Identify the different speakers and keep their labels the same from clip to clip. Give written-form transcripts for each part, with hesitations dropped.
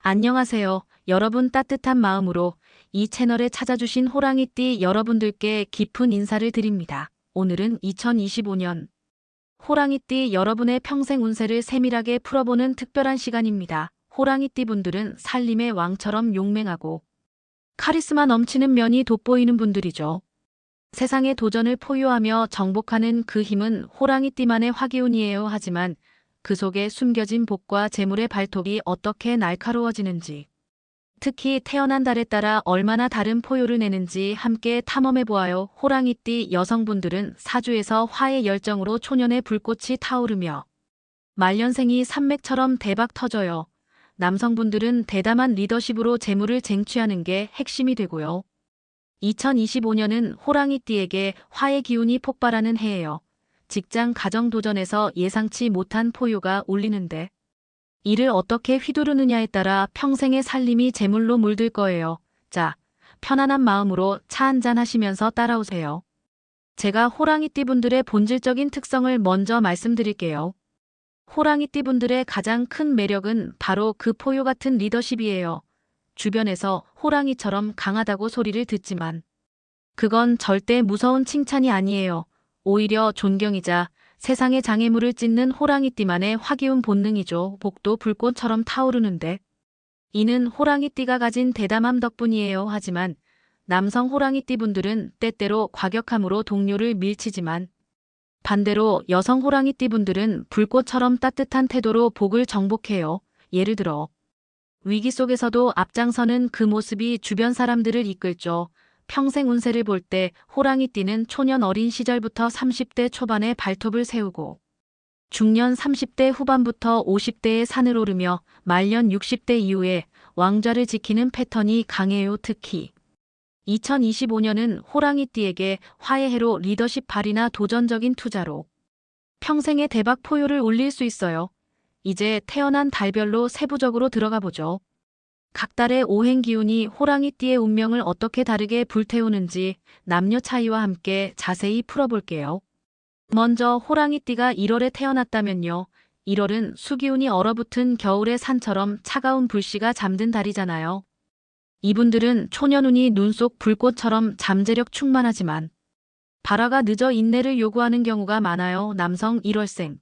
Speaker 1: 안녕하세요. 여러분 따뜻한 마음으로 이 채널에 찾아주신 호랑이띠 여러분들께 깊은 인사를 드립니다. 오늘은 2025년 호랑이띠 여러분의 평생 운세를 세밀하게 풀어보는 특별한 시간입니다. 호랑이띠 분들은 살림의 왕처럼 용맹하고 카리스마 넘치는 면이 돋보이는 분들이죠. 세상의 도전을 포효하며 정복하는 그 힘은 호랑이띠만의 화기운이에요. 하지만 그 속에 숨겨진 복과 재물의 발톱이 어떻게 날카로워지는지, 특히 태어난 달에 따라 얼마나 다른 포효를 내는지 함께 탐험해보아요. 호랑이띠 여성분들은 사주에서 화의 열정으로 초년의 불꽃이 타오르며 말년생이 산맥처럼 대박 터져요. 남성분들은 대담한 리더십으로 재물을 쟁취하는 게 핵심이 되고요. 2025년은 호랑이띠에게 화의 기운이 폭발하는 해예요. 직장 가정 도전에서 예상치 못한 포효가 울리는데 이를 어떻게 휘두르느냐에 따라 평생의 살림이 재물로 물들 거예요. 자, 편안한 마음으로 차 한잔 하시면서 따라오세요. 제가 호랑이띠 분들의 본질적인 특성을 먼저 말씀드릴게요. 호랑이띠 분들의 가장 큰 매력은 바로 그 포효 같은 리더십이에요. 주변에서 호랑이처럼 강하다고 소리를 듣지만 그건 절대 무서운 칭찬이 아니에요. 오히려 존경이자 세상의 장애물을 찢는 호랑이띠만의 화기운 본능이죠. 복도 불꽃처럼 타오르는데 이는 호랑이띠가 가진 대담함 덕분이에요. 하지만 남성 호랑이띠 분들은 때때로 과격함으로 동료를 밀치지만 반대로 여성 호랑이띠 분들은 불꽃처럼 따뜻한 태도로 복을 정복해요. 예를 들어 위기 속에서도 앞장서는 그 모습이 주변 사람들을 이끌죠. 평생 운세를 볼 때 호랑이띠는 초년 어린 시절부터 30대 초반에 발톱을 세우고 중년 30대 후반부터 50대에 산을 오르며 말년 60대 이후에 왕좌를 지키는 패턴이 강해요. 특히 2025년은 호랑이띠에게 화의 해로 리더십 발휘나 도전적인 투자로 평생의 대박 포효를 올릴 수 있어요. 이제 태어난 달별로 세부적으로 들어가 보죠. 각 달의 오행 기운이 호랑이띠의 운명을 어떻게 다르게 불태우는지 남녀 차이와 함께 자세히 풀어볼게요. 먼저 호랑이띠가 1월에 태어났다면요. 1월은 수기운이 얼어붙은 겨울의 산처럼 차가운 불씨가 잠든 달이잖아요. 이분들은 초년운이 눈 속 불꽃처럼 잠재력 충만하지만 발화가 늦어 인내를 요구하는 경우가 많아요. 남성 1월생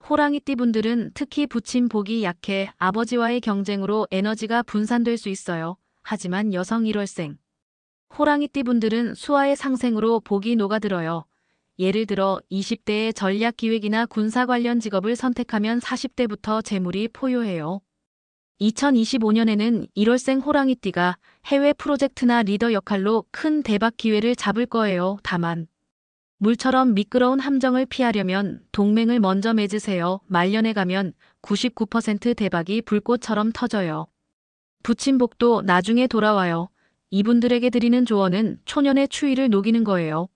Speaker 1: 호랑이띠 분들은 특히 부친 복이 약해 아버지와의 경쟁으로 에너지가 분산될 수 있어요. 하지만 여성 1월생 호랑이띠 분들은 수화의 상생으로 복이 녹아들어요. 예를 들어 20대의 전략기획이나 군사 관련 직업을 선택하면 40대부터 재물이 포효해요. 2025년에는 1월생 호랑이띠가 해외 프로젝트나 리더 역할로 큰 대박 기회를 잡을 거예요. 다만 물처럼 미끄러운 함정을 피하려면 동맹을 먼저 맺으세요. 말년에 가면 99% 대박이 불꽃처럼 터져요. 부친 복도 나중에 돌아와요. 이분들에게 드리는 조언은 초년의 추위를 녹이는 거예요.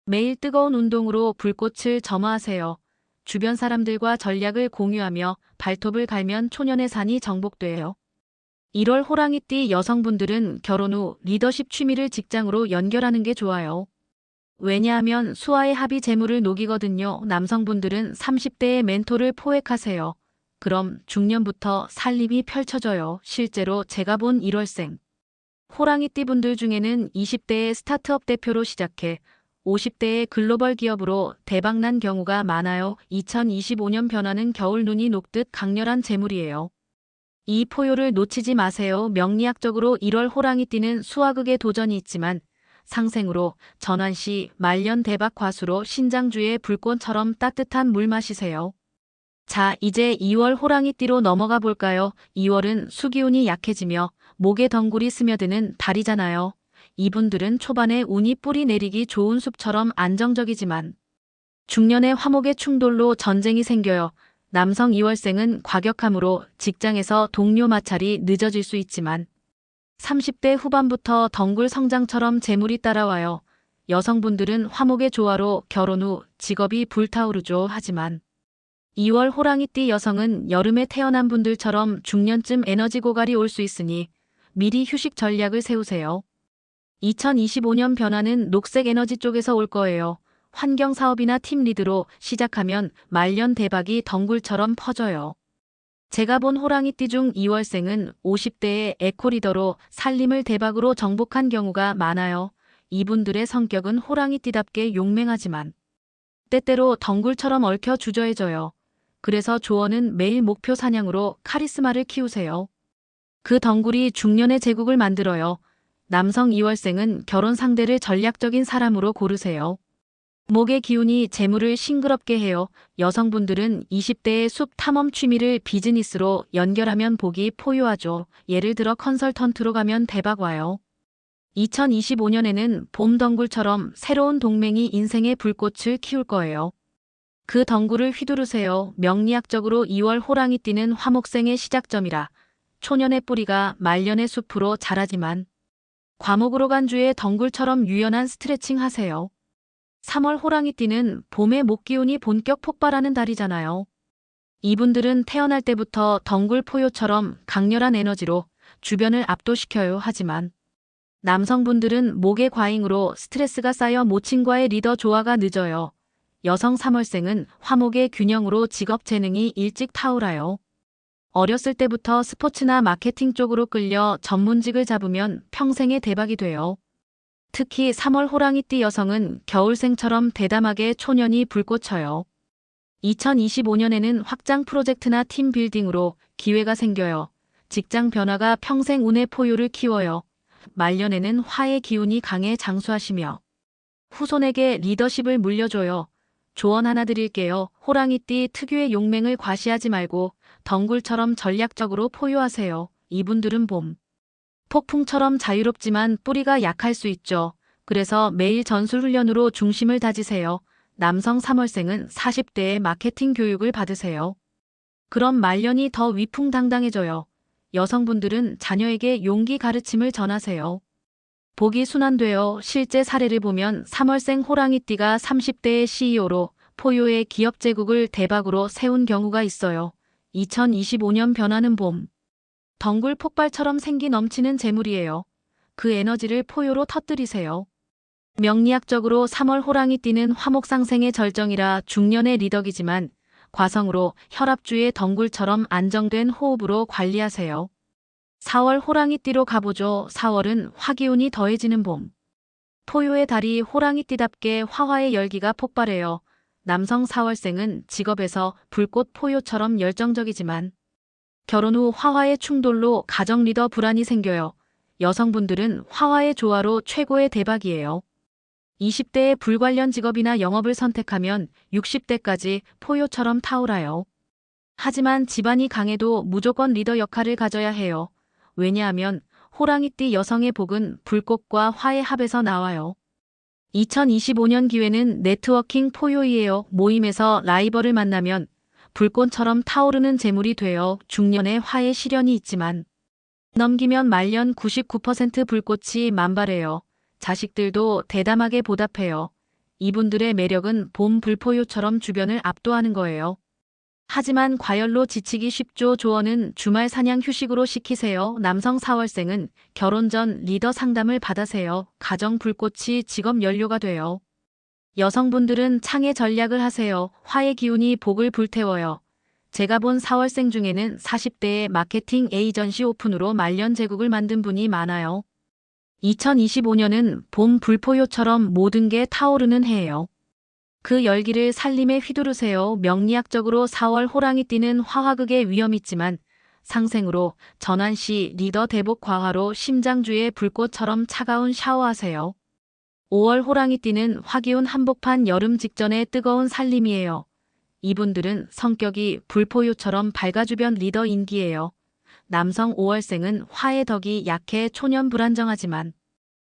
Speaker 1: 매일 뜨거운 운동으로 불꽃을 점화하세요. 주변 사람들과 전략을 공유하며 발톱을 갈면 초년의 산이 정복돼요. 1월 호랑이띠 여성분들은 결혼 후 리더십 취미를 직장으로 연결하는 게 좋아요. 왜냐하면 수화의 합이 재물을 녹이거든요. 남성분들은 30대의 멘토를 포획하세요. 그럼 중년부터 살림이 펼쳐져요. 실제로 제가 본 1월생 호랑이띠 분들 중에는 20대의 스타트업 대표로 시작해 50대의 글로벌 기업으로 대박난 경우가 많아요. 2025년 변화는 겨울 눈이 녹듯 강렬한 재물이에요. 이 포효를 놓치지 마세요. 명리학적으로 1월 호랑이띠는 수화극의 도전이 있지만 상생으로 전환시 말년 대박 과수로 신장주의 불꽃처럼 따뜻한 물 마시세요. 자, 이제 2월 호랑이띠로 넘어가 볼까요? 2월은 수기운이 약해지며 목에 덩굴이 스며드는 달이잖아요. 이분들은 초반에 운이 뿌리 내리기 좋은 숲처럼 안정적이지만 중년의 화목의 충돌로 전쟁이 생겨요. 남성 2월생은 과격함으로 직장에서 동료 마찰이 늦어질 수 있지만 30대 후반부터 덩굴 성장처럼 재물이 따라와요. 여성분들은 화목의 조화로 결혼 후 직업이 불타오르죠. 하지만 2월 호랑이띠 여성은 여름에 태어난 분들처럼 중년쯤 에너지 고갈이 올 수 있으니 미리 휴식 전략을 세우세요. 2025년 변화는 녹색 에너지 쪽에서 올 거예요. 환경 사업이나 팀 리드로 시작하면 말년 대박이 덩굴처럼 퍼져요. 제가 본 호랑이띠 중 2월생은 50대의 에코리더로 살림을 대박으로 정복한 경우가 많아요. 이분들의 성격은 호랑이띠답게 용맹하지만 때때로 덩굴처럼 얽혀 주저해져요. 그래서 조언은 매일 목표 사냥으로 카리스마를 키우세요. 그 덩굴이 중년의 제국을 만들어요. 남성 2월생은 결혼 상대를 전략적인 사람으로 고르세요. 목의 기운이 재물을 싱그럽게 해요. 여성분들은 20대의 숲 탐험 취미를 비즈니스로 연결하면 복이 포효하죠. 예를 들어 컨설턴트로 가면 대박 와요. 2025년에는 봄 덩굴처럼 새로운 동맹이 인생의 불꽃을 키울 거예요. 그 덩굴을 휘두르세요. 명리학적으로 2월 호랑이띠는 화목생의 시작점이라 초년의 뿌리가 말년의 숲으로 자라지만 과목으로 간 주에 덩굴처럼 유연한 스트레칭 하세요. 3월 호랑이띠는 봄의 목기운이 본격 폭발하는 달이잖아요. 이분들은 태어날 때부터 덩굴 포효처럼 강렬한 에너지로 주변을 압도시켜요. 하지만 남성분들은 목의 과잉으로 스트레스가 쌓여 모친과의 리더 조화가 늦어요. 여성 3월생은 화목의 균형으로 직업 재능이 일찍 타오라요. 어렸을 때부터 스포츠나 마케팅 쪽으로 끌려 전문직을 잡으면 평생의 대박이 돼요. 특히 3월 호랑이띠 여성은 겨울생처럼 대담하게 초년이 불꽃쳐요. 2025년에는 확장 프로젝트나 팀 빌딩으로 기회가 생겨요. 직장 변화가 평생 운의 포효를 키워요. 말년에는 화의 기운이 강해 장수하시며 후손에게 리더십을 물려줘요. 조언 하나 드릴게요. 호랑이띠 특유의 용맹을 과시하지 말고 덩굴처럼 전략적으로 포효하세요. 이분들은 봄 폭풍처럼 자유롭지만 뿌리가 약할 수 있죠. 그래서 매일 전술훈련으로 중심을 다지세요. 남성 3월생은 40대에 마케팅 교육을 받으세요. 그럼 말년이 더 위풍당당해져요. 여성분들은 자녀에게 용기 가르침을 전하세요. 복이 순환되어 실제 사례를 보면 3월생 호랑이띠가 30대의 CEO로 포효의 기업 제국을 대박으로 세운 경우가 있어요. 2025년 변화는 봄 덩굴 폭발처럼 생기 넘치는 재물이에요. 그 에너지를 포효로 터뜨리세요. 명리학적으로 3월 호랑이띠는 화목상생의 절정이라 중년의 리덕이지만 과성으로 혈압주의 덩굴처럼 안정된 호흡으로 관리하세요. 4월 호랑이띠로 가보죠. 4월은 화기운이 더해지는 봄. 포효의 달이 호랑이띠답게 화화의 열기가 폭발해요. 남성 4월생은 직업에서 불꽃 포효처럼 열정적이지만 결혼 후 화화의 충돌로 가정 리더 불안이 생겨요. 여성분들은 화화의 조화로 최고의 대박이에요. 20대의 불관련 직업이나 영업을 선택하면 60대까지 포효처럼 타오라요. 하지만 집안이 강해도 무조건 리더 역할을 가져야 해요. 왜냐하면 호랑이띠 여성의 복은 불꽃과 화의 합에서 나와요. 2025년 기회는 네트워킹 포효이에요. 모임에서 라이벌을 만나면 불꽃처럼 타오르는 재물이 되어 중년의 화의 시련이 있지만 넘기면 말년 99% 불꽃이 만발해요. 자식들도 대담하게 보답해요. 이분들의 매력은 봄 불포효처럼 주변을 압도하는 거예요. 하지만 과열로 지치기 쉽죠. 조언은 주말 사냥 휴식으로 시키세요. 남성 4월생은 결혼 전 리더 상담을 받으세요. 가정 불꽃이 직업 연료가 돼요. 여성분들은 창의 전략을 하세요. 화의 기운이 복을 불태워요. 제가 본 4월생 중에는 40대의 마케팅 에이전시 오픈으로 말년 제국을 만든 분이 많아요. 2025년은 봄 불포효처럼 모든 게 타오르는 해예요. 그 열기를 살림에 휘두르세요. 명리학적으로 4월 호랑이띠는 화화극의 위험 있지만 상생으로 전환 시 리더 대복 과화로 심장주의 불꽃처럼 차가운 샤워하세요. 5월 호랑이띠는 화기운 한복판 여름 직전의 뜨거운 살림이에요. 이분들은 성격이 불포효처럼 밝아 주변 리더 인기예요. 남성 5월생은 화의 덕이 약해 초년 불안정하지만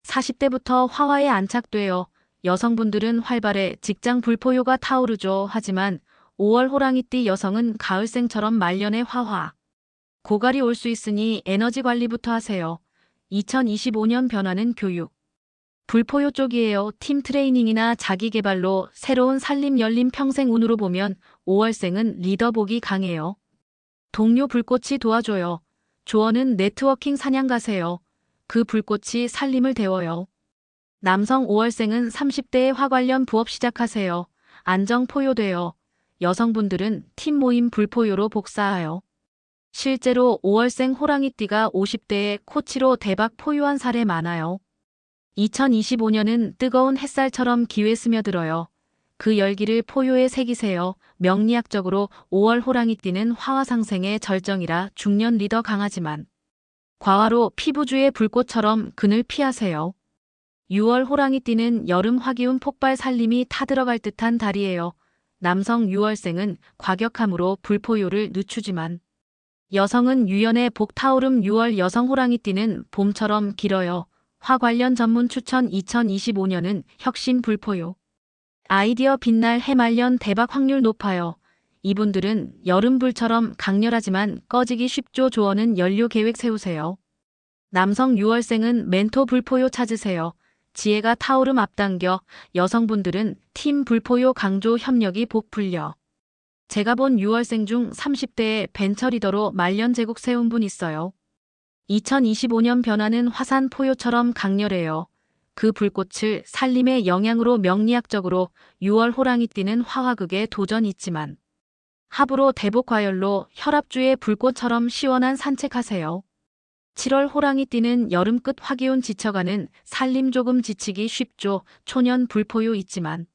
Speaker 1: 40대부터 화화에 안착돼요. 여성분들은 활발해 직장 불포효가 타오르죠. 하지만 5월 호랑이띠 여성은 가을생처럼 말년의 화화. 고갈이 올 수 있으니 에너지 관리부터 하세요. 2025년 변화는 교육. 불포효 쪽이에요. 팀 트레이닝이나 자기 개발로 새로운 살림 열린 평생 운으로 보면 5월생은 리더복이 강해요. 동료 불꽃이 도와줘요. 조언은 네트워킹 사냥 가세요. 그 불꽃이 살림을 데워요. 남성 5월생은 30대의 화 관련 부업 시작하세요. 안정 포효돼요. 여성분들은 팀 모임 불포효로 복사하여 실제로 5월생 호랑이띠가 50대에 코치로 대박 포효한 사례 많아요. 2025년은 뜨거운 햇살처럼 기회 스며들어요. 그 열기를 포효에 새기세요. 명리학적으로 5월 호랑이띠는 화화상생의 절정이라 중년 리더 강하지만 과화로 피부주의 불꽃처럼 그늘 피하세요. 6월 호랑이띠는 여름 화기운 폭발 살림이 타들어갈 듯한 달이에요. 남성 6월생은 과격함으로 불포효를 늦추지만 여성은 유연의 복타오름 6월 여성 호랑이띠는 봄처럼 길어요. 화 관련 전문 추천 2025년은 혁신 불포효. 아이디어 빛날 해말년 대박 확률 높아요. 이분들은 여름불처럼 강렬하지만 꺼지기 쉽죠. 조언은 연료 계획 세우세요. 남성 6월생은 멘토 불포효 찾으세요. 지혜가 타오름 앞당겨. 여성분들은 팀 불포효 강조 협력이 복불려. 제가 본 6월생 중 30대에 벤처리더로 말년 제국 세운 분 있어요. 2025년 변화는 화산 포효처럼 강렬해요. 그 불꽃을 살림의 영향으로 명리학적으로 6월 호랑이띠는 화화극에 도전 있지만 합으로 대복과열로 혈압주의 불꽃처럼 시원한 산책하세요. 7월 호랑이띠는 여름 끝 화기운 지쳐가는 살림 조금 지치기 쉽죠. 초년 불포효 있지만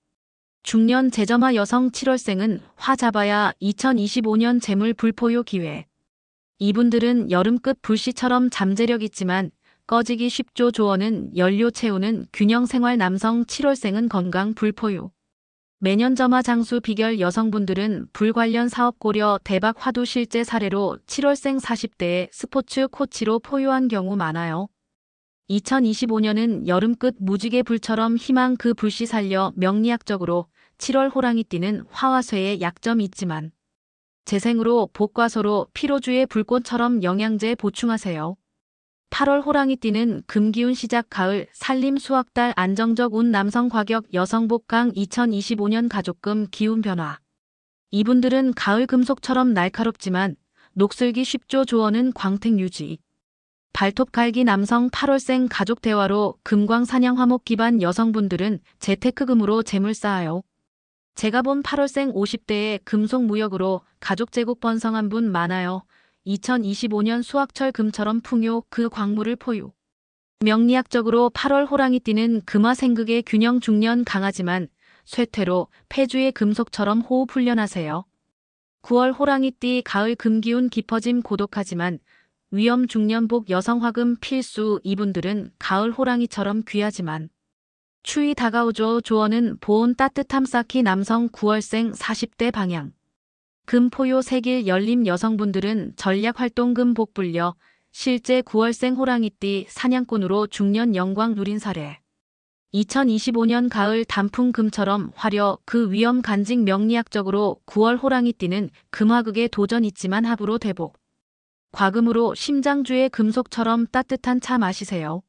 Speaker 1: 중년 재점화 여성 7월생은 화 잡아야 2025년 재물 불포효 기회. 이분들은 여름 끝 불씨처럼 잠재력 있지만 꺼지기 쉽죠. 조언은 연료 채우는 균형 생활 남성 7월생은 건강 불포효. 매년 점화 장수 비결 여성분들은 불 관련 사업 고려 대박 화두 실제 사례로 7월생 40대에 스포츠 코치로 포효한 경우 많아요. 2025년은 여름 끝 무지개 불처럼 희망 그 불씨 살려 명리학적으로 7월 호랑이띠는 화화쇠의 약점이 있지만 재생으로 복과소로 피로주의 불꽃처럼 영양제 보충하세요. 8월 호랑이띠는 금기운 시작 가을 살림 수확달 안정적 운 남성 과격 여성 복강 2025년 가족금 기운 변화. 이분들은 가을 금속처럼 날카롭지만 녹슬기 쉽죠. 조언은 광택 유지. 발톱 갈기 남성 8월생 가족 대화로 금광 사냥 화목 기반 여성분들은 재테크금으로 재물 쌓아요. 제가 본 8월생 50대에 금속 무역으로 가족 제국 번성한 분 많아요. 2025년 수확철 금처럼 풍요 그 광물을 포유. 명리학적으로 8월 호랑이띠는 금화생극의 균형 중년 강하지만 쇠퇴로 폐주의 금속처럼 호흡 훈련하세요. 9월 호랑이띠 가을 금기운 깊어짐 고독하지만 위험 중년복 여성 화금 필수. 이분들은 가을 호랑이처럼 귀하지만 추위 다가오죠. 조언은 보온 따뜻함 쌓기 남성 9월생 40대 방향. 금 포효 세길 열림 여성분들은 전략활동 금 복불려. 실제 9월생 호랑이띠 사냥꾼으로 중년 영광 누린 사례. 2025년 가을 단풍 금처럼 화려 그 위험 간직 명리학적으로 9월 호랑이띠는 금화극에 도전 있지만 합으로 대복. 과금으로 심장주의 금속처럼 따뜻한 차 마시세요.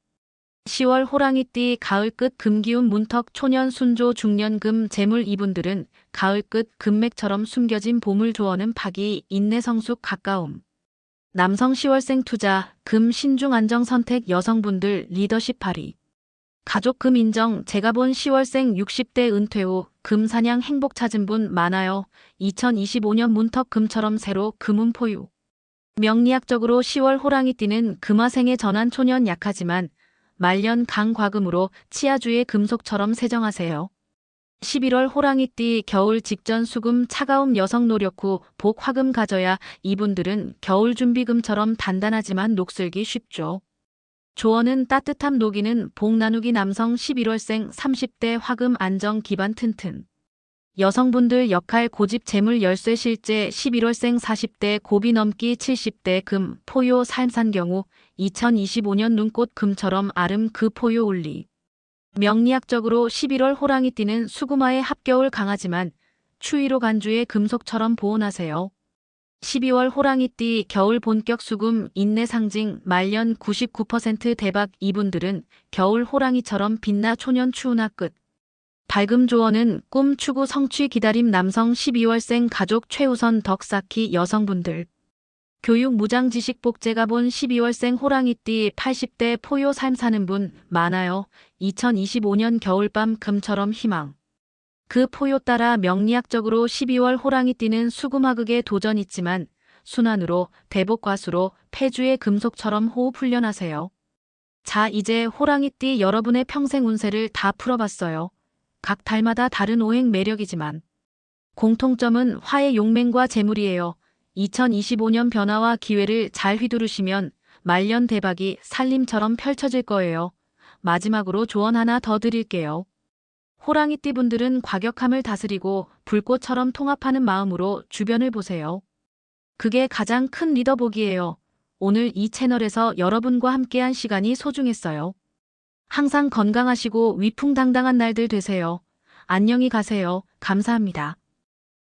Speaker 1: 10월 호랑이띠 가을 끝 금기운 문턱 초년 순조 중년 금 재물. 이분들은 가을 끝 금맥처럼 숨겨진 보물. 조언은 파기 인내 성숙 가까움. 남성 10월생 투자 금 신중 안정 선택 여성분들 리더십 발휘. 가족 금 인정. 제가 본 10월생 60대 은퇴 후 금 사냥 행복 찾은 분 많아요. 2025년 문턱 금처럼 새로 금운 포유. 명리학적으로 10월 호랑이띠는 금화생의 전환 초년 약하지만 말년 강과금으로 치아주의 금속처럼 세정하세요. 11월 호랑이띠 겨울 직전 수금 차가움 여성 노력 후 복 화금 가져야. 이분들은 겨울 준비금처럼 단단하지만 녹슬기 쉽죠. 조언은 따뜻함 녹이는 복 나누기 남성 11월생 30대 화금 안정 기반 튼튼. 여성분들 역할 고집 재물 열쇠 실제 11월생 40대 고비 넘기 70대 금 포효 삶산 경우 2025년 눈꽃 금처럼 아름 그 포효 올리. 명리학적으로 11월 호랑이띠는 수금화의 합겨울 강하지만 추위로 간주의 금속처럼 보온하세요. 12월 호랑이띠 겨울 본격 수금 인내 상징 말년 99% 대박. 이분들은 겨울 호랑이처럼 빛나 초년 추운화 끝. 밝음 조언은 꿈 추구 성취 기다림 남성 12월생 가족 최우선 덕 쌓기 여성분들. 교육 무장 지식 복. 제가 본 12월생 호랑이띠 80대 포효 삶 사는 분 많아요. 2025년 겨울밤 금처럼 희망. 그 포효 따라 명리학적으로 12월 호랑이띠는 수금화극에 도전 있지만 순환으로, 대복과수로, 폐주의 금속처럼 호흡 훈련하세요. 자, 이제 호랑이띠 여러분의 평생 운세를 다 풀어봤어요. 각 달마다 다른 오행 매력이지만 공통점은 화의 용맹과 재물이에요. 2025년 변화와 기회를 잘 휘두르시면 말년 대박이 살림처럼 펼쳐질 거예요. 마지막으로 조언 하나 더 드릴게요. 호랑이띠 분들은 과격함을 다스리고 불꽃처럼 통합하는 마음으로 주변을 보세요. 그게 가장 큰 리더복이에요. 오늘 이 채널에서 여러분과 함께한 시간이 소중했어요. 항상 건강하시고 위풍당당한 날들 되세요. 안녕히 가세요. 감사합니다.